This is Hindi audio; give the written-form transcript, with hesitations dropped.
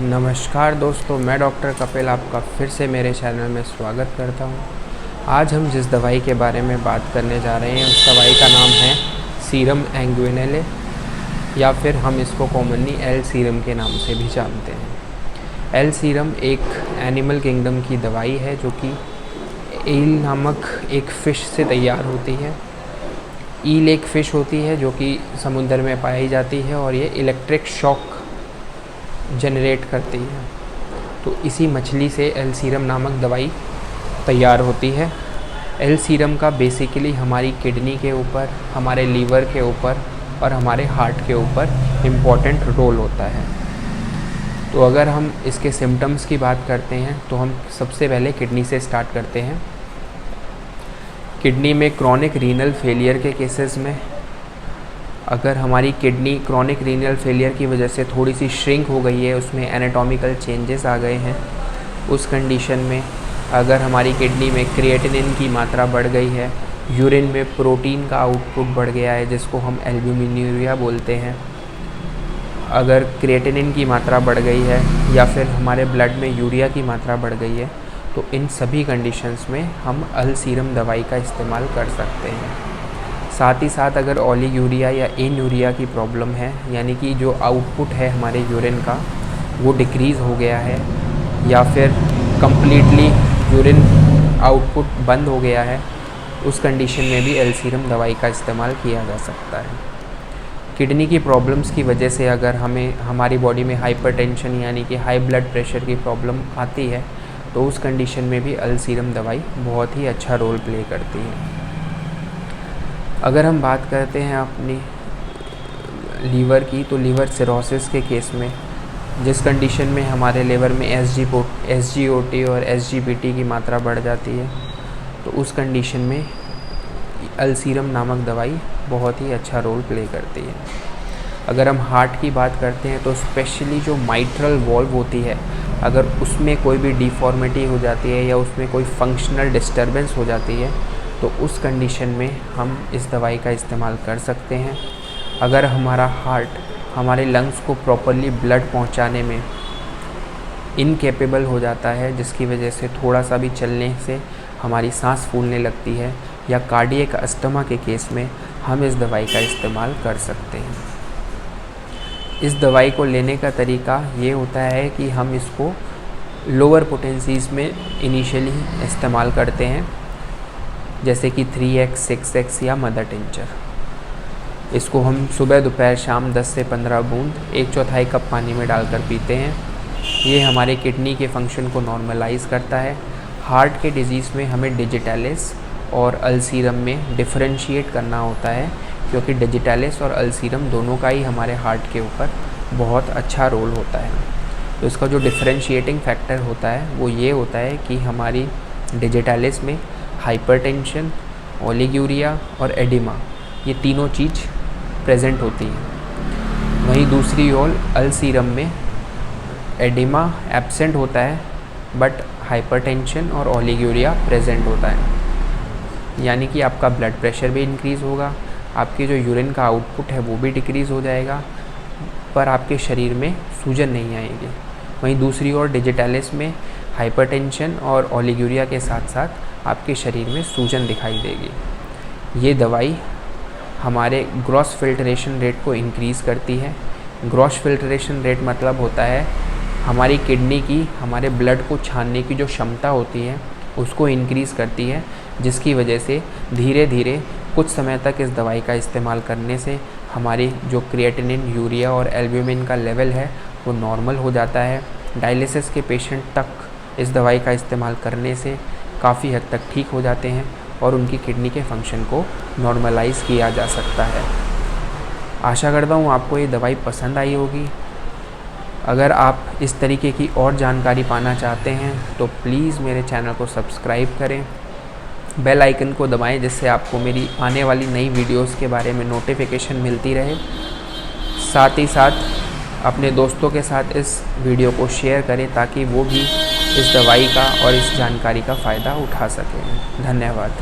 नमस्कार दोस्तों, मैं डॉक्टर कपिल आपका फिर से मेरे चैनल में स्वागत करता हूं। आज हम जिस दवाई के बारे में बात करने जा रहे हैं उस दवाई का नाम है सीरम एंगुइनेले, या फिर हम इसको कॉमनली एल सीरम के नाम से भी जानते हैं। एल सीरम एक एनिमल किंगडम की दवाई है जो कि ईल नामक एक फ़िश से तैयार होती है। ईल एक फ़िश होती है जो कि समुद्र में पाई जाती है और ये इलेक्ट्रिक शॉक जनरेट करती है। तो इसी मछली से एल सीरम नामक दवाई तैयार होती है। एल सीरम का बेसिकली हमारी किडनी के ऊपर, हमारे लीवर के ऊपर और हमारे हार्ट के ऊपर इम्पॉर्टेंट रोल होता है। तो अगर हम इसके सिम्टम्स की बात करते हैं तो हम सबसे पहले किडनी से स्टार्ट करते हैं। किडनी में क्रॉनिक रीनल फेलियर के केसेस में, अगर हमारी किडनी क्रॉनिक रीनल फेलियर की वजह से थोड़ी सी श्रिंक हो गई है, उसमें एनाटॉमिकल चेंजेस आ गए हैं, उस कंडीशन में अगर हमारी किडनी में क्रिएटिनिन की मात्रा बढ़ गई है, यूरिन में प्रोटीन का आउटपुट बढ़ गया है जिसको हम एल्ब्यूमिन्यूरिया बोलते हैं, अगर क्रिएटिनिन की मात्रा बढ़ गई है या फिर हमारे ब्लड में यूरिया की मात्रा बढ़ गई है, तो इन सभी कंडीशंस में हम एल सीरम दवाई का इस्तेमाल कर सकते हैं। साथ ही साथ अगर ओलिगूरिया या एन्यूरिया की प्रॉब्लम है, यानी कि जो आउटपुट है हमारे यूरिन का वो डिक्रीज़ हो गया है या फिर कम्प्लीटली यूरिन आउटपुट बंद हो गया है, उस कंडीशन में भी एल सीरम दवाई का इस्तेमाल किया जा सकता है। किडनी की प्रॉब्लम्स की वजह से अगर हमारी बॉडी में हाइपरटेंशन यानी कि हाई ब्लड प्रेशर की प्रॉब्लम आती है तो उस कंडीशन में भी एल सीरम दवाई बहुत ही अच्छा रोल प्ले करती है। अगर हम बात करते हैं अपनी लीवर की, तो लीवर सिरोसिस के केस में जिस कंडीशन में हमारे लीवर में एसजीओटी और एसजीपीटी की मात्रा बढ़ जाती है, तो उस कंडीशन में एल सीरम नामक दवाई बहुत ही अच्छा रोल प्ले करती है। अगर हम हार्ट की बात करते हैं तो स्पेशली जो माइट्रल वॉल्व होती है, अगर उसमें कोई भी डिफॉर्मिटी हो जाती है या उसमें कोई फंक्शनल डिस्टर्बेंस हो जाती है, तो उस कंडीशन में हम इस दवाई का इस्तेमाल कर सकते हैं। अगर हमारा हार्ट हमारे लंग्स को प्रॉपरली ब्लड पहुंचाने में इनकेपेबल हो जाता है, जिसकी वजह से थोड़ा सा भी चलने से हमारी सांस फूलने लगती है, या कार्डियक अस्थमा के केस में हम इस दवाई का इस्तेमाल कर सकते हैं। इस दवाई को लेने का तरीका ये होता है कि हम इसको लोअर पोटेंसीज़ में इनिशियली इस्तेमाल करते हैं, जैसे कि 3x, 6x या मदर टिंचर। इसको हम सुबह दोपहर शाम 10 से 15 बूंद 1/4 कप पानी में डालकर पीते हैं। ये हमारे किडनी के फंक्शन को नॉर्मलाइज करता है। हार्ट के डिजीज़ में हमें डिजिटालिस और एल सीरम में डिफरेंशिएट करना होता है, क्योंकि डिजिटालिस और एल सीरम दोनों का ही हमारे हार्ट के ऊपर बहुत अच्छा रोल होता है। तो इसका जो डिफरेंशिएटिंग फैक्टर होता है वो ये होता है कि हमारी डिजिटालिस में हाइपरटेंशन, ओलिगूरिया और एडिमा, ये तीनों चीज़ प्रेजेंट होती हैं। वहीं दूसरी ओर एल सीरम में एडिमा एब्सेंट होता है बट हाइपरटेंशन और ओलिगूरिया प्रेजेंट होता है, यानी कि आपका ब्लड प्रेशर भी इंक्रीज़ होगा, आपके जो यूरिन का आउटपुट है वो भी डिक्रीज़ हो जाएगा, पर आपके शरीर में सूजन नहीं आएगी। वहीं दूसरी ओर डिजिटालिस में हाइपरटेंशन और ओलिगूरिया के साथ साथ आपके शरीर में सूजन दिखाई देगी। ये दवाई हमारे ग्रॉस फिल्ट्रेशन रेट को इंक्रीज़ करती है। ग्रॉस फिल्ट्रेशन रेट मतलब होता है हमारी किडनी की हमारे ब्लड को छानने की जो क्षमता होती है उसको इंक्रीज़ करती है, जिसकी वजह से धीरे धीरे कुछ समय तक इस दवाई का इस्तेमाल करने से हमारी जो क्रिएटिनिन, यूरिया और एल्ब्यूमिन का लेवल है वो नॉर्मल हो जाता है। डायलिसिस के पेशेंट तक इस दवाई का इस्तेमाल करने से काफ़ी हद तक ठीक हो जाते हैं और उनकी किडनी के फंक्शन को नॉर्मलाइज़ किया जा सकता है। आशा करता हूँ आपको ये दवाई पसंद आई होगी। अगर आप इस तरीके की और जानकारी पाना चाहते हैं तो प्लीज़ मेरे चैनल को सब्सक्राइब करें, बेल आइकन को दबाएं, जिससे आपको मेरी आने वाली नई वीडियोस के बारे में नोटिफिकेशन मिलती रहे। साथ ही साथ अपने दोस्तों के साथ इस वीडियो को शेयर करें ताकि वो भी इस दवाई का और इस जानकारी का फ़ायदा उठा सकें। धन्यवाद।